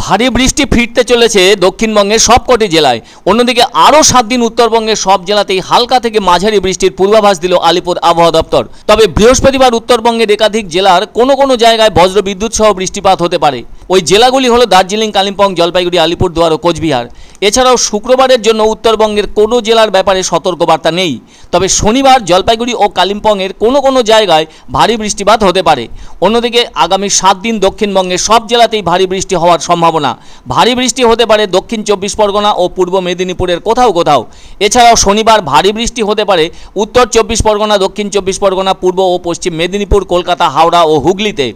ভারী বৃষ্টি ফিরতে চলেছে দক্ষিণবঙ্গের সবকটি জেলায়। অন্যদিকে আরও 7 দিন উত্তরবঙ্গের সব জেলাতেই হালকা থেকে মাঝারি বৃষ্টির পূর্বাভাস দিল আলিপুর আবহাওয়া দপ্তর। তবে বৃহস্পতিবার উত্তরবঙ্গের একাধিক জেলার কোনো কোনো জায়গায় বজ্রবিদ্যুৎ সহ বৃষ্টিপাত হতে পারে। ওই জেলাগুলি হলো দার্জিলিং, কালিম্পং, জলপাইগুড়ি, আলিপুরদুয়ার ও কোচবিহার। এছাড়াও শুক্রবারের জন্য উত্তরবঙ্গের কোনো জেলার ব্যাপারে সতর্কবার্তা নেই। তবে শনিবার জলপাইগুড়ি ও কালিম্পংয়ের কোনো কোনো জায়গায় ভারী বৃষ্টিপাত হতে পারে। অন্যদিকে আগামী 7 দিন দক্ষিণবঙ্গের সব জেলাতেই ভারী বৃষ্টি হওয়ার সম্ভাবনা। ভারী বৃষ্টি হতে পারে দক্ষিণ 24 পরগনা ও পূর্ব মেদিনীপুরের কোথাও কোথাও। এছাড়াও শনিবার ভারী বৃষ্টি হতে পারে উত্তর 24 পরগনা, দক্ষিণ 24 পরগনা, পূর্ব ও পশ্চিম মেদিনীপুর, কলকাতা, হাওড়া ও হুগলিতে।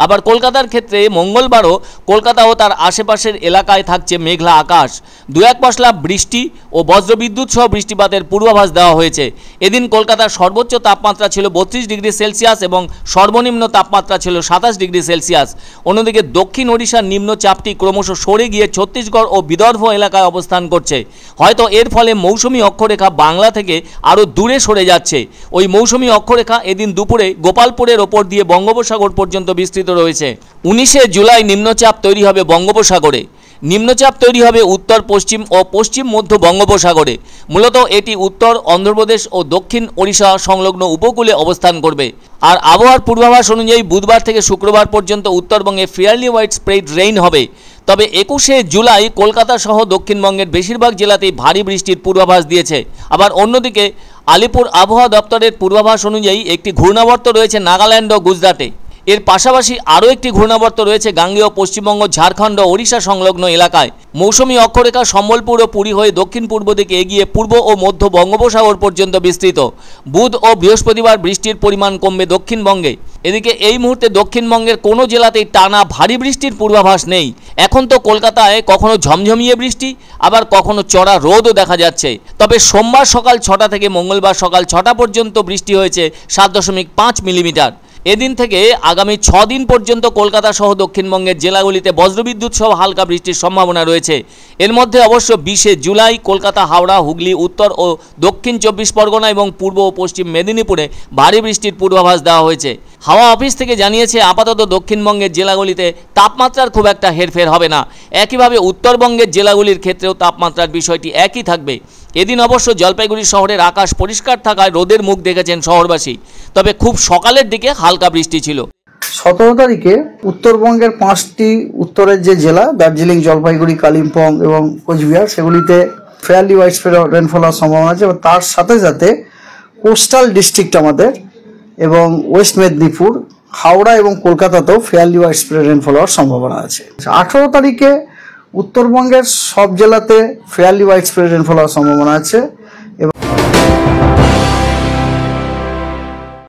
আবার কলকাতার ক্ষেত্রে মঙ্গলবারও কলকাতা ও তার আশেপাশের এলাকায় থাকছে মেঘলা আকাশ। 2-1 পশলা বৃষ্টি ও বজ্রবিদ্যুৎ সহ বৃষ্টিপাতের পূর্বাভাস দেওয়া হয়েছে। এদিন কলকাতার সর্বোচ্চ তাপমাত্রা ছিল 32 ডিগ্রি সেলসিয়াস এবং সর্বনিম্ন তাপমাত্রা ছিল 27 ডিগ্রি সেলসিয়াস। অন্যদিকে দক্ষিণ ওড়িশার নিম্নচাপটি ক্রমশ সরে গিয়ে ছত্তিশগড় ও বিদর্ভ এলাকায় অবস্থান করছে। হয়তো এর ফলে মৌসুমি অক্ষরেখা বাংলা থেকে আরও দূরে সরে যাচ্ছে। ওই মৌসুমি অক্ষরেখা এদিন দুপুরে গোপালপুরের ওপর দিয়ে বঙ্গোপসাগর পর্যন্ত বিস্তৃত রয়েছে। 19শে জুলাই নিম্নচাপ তৈরি হবে বঙ্গোপসাগরে। নিম্নচাপ তৈরি হবে উত্তর পশ্চিম ও পশ্চিম মধ্য বঙ্গোপসাগরে। মূলত এটি উত্তর অন্ধ্রপ্রদেশ ও দক্ষিণ ওড়িশা সংলগ্ন উপকূলে অবস্থান করবে। আর আবহাওয়ার পূর্বাভাস অনুযায়ী বুধবার থেকে শুক্রবার পর্যন্ত উত্তরবঙ্গে ফেয়ারলি হোয়াইট স্প্রেড রেইন হবে। তবে 21শে জুলাই কলকাতা সহ দক্ষিণবঙ্গের বেশিরভাগ জেলাতেই ভারী বৃষ্টির পূর্বাভাস দিয়েছে। আবার অন্যদিকে আলিপুর আবহাওয়া দপ্তরের পূর্বাভাস অনুযায়ী একটি ঘূর্ণাবর্ত রয়েছে নাগাল্যান্ড ও গুজরাটে। এর পাশাপাশি আরও একটি ঘূর্ণাবর্ত রয়েছে গাঙ্গেয় পশ্চিমবঙ্গ, ঝাড়খণ্ড ও ওড়িশা সংলগ্ন এলাকায়। মৌসুমী অক্ষরেখা সম্বলপুর ও পুরী হয়ে দক্ষিণ পূর্ব দিকে এগিয়ে পূর্ব ও মধ্য বঙ্গোপসাগর পর্যন্ত বিস্তৃত। বুধ ও বৃহস্পতিবার বৃষ্টির পরিমাণ কমবে দক্ষিণবঙ্গে। এদিকে এই মুহূর্তে দক্ষিণবঙ্গের কোনো জেলাতেই টানা ভারী বৃষ্টির পূর্বাভাস নেই। এখন তো কলকাতায় কখনো ঝমঝমিয়ে বৃষ্টি, আবার কখনো চড়া রোদও দেখা যাচ্ছে। তবে সোমবার সকাল 6টা থেকে মঙ্গলবার সকাল 6টা পর্যন্ত বৃষ্টি হয়েছে 7.5 মিলিমিটার। এদিন থেকে আগামী 6 দিন পর্যন্ত কলকাতা সহ দক্ষিণবঙ্গের জেলাগুলিতে বজ্রবিদ্যুৎ সহ হালকা বৃষ্টির সম্ভাবনা রয়েছে। এর মধ্যে অবশ্য 20শে জুলাই কলকাতা, হাওড়া, হুগলি, উত্তর ও দক্ষিণ 24 পরগনা এবং পূর্ব ও পশ্চিম মেদিনীপুরে ভারী বৃষ্টির পূর্বাভাস দেওয়া হয়েছে। হাওয়া অফিস থেকে জানিয়েছে আপাতত দক্ষিণবঙ্গের জেলাগুলিতে তাপমাত্রার খুব একটা হেরফের হবে না। একইভাবে উত্তরবঙ্গের জেলাগুলির ক্ষেত্রেও তাপমাত্রার বিষয়টি একই থাকবে। এদিন অবশ্য জলপাইগুড়ি শহরের আকাশ পরিষ্কার থাকায় রোদের মুখ দেখেছেন শহরবাসী। তবে খুব সকালের দিকে হালকা বৃষ্টি ছিল। 17 তারিখে উত্তরবঙ্গের 5টি উত্তরের যে জেলা দার্জিলিং, জলপাইগুড়ি, কালিম্পং এবং কোচবিহার, সেগুলিতে ফেয়ারলি হোয়াইট স্প্রেড রেনফল হওয়ার সম্ভাবনা আছে। এবং তার সাথে সাথে কোস্টাল ডিস্ট্রিক্ট আমাদের এবং ওয়েস্ট মেদিনীপুর, হাওড়া এবং কলকাতাতেও ফেয়ারলি হোয়াইট স্প্রেড রেনফল হওয়ার সম্ভাবনা আছে। 18 তারিখে উত্তরবঙ্গের সব জেলাতে ফেয়ারলি হোয়াইট স্প্রেড রেনফল হওয়ার সম্ভাবনা আছে।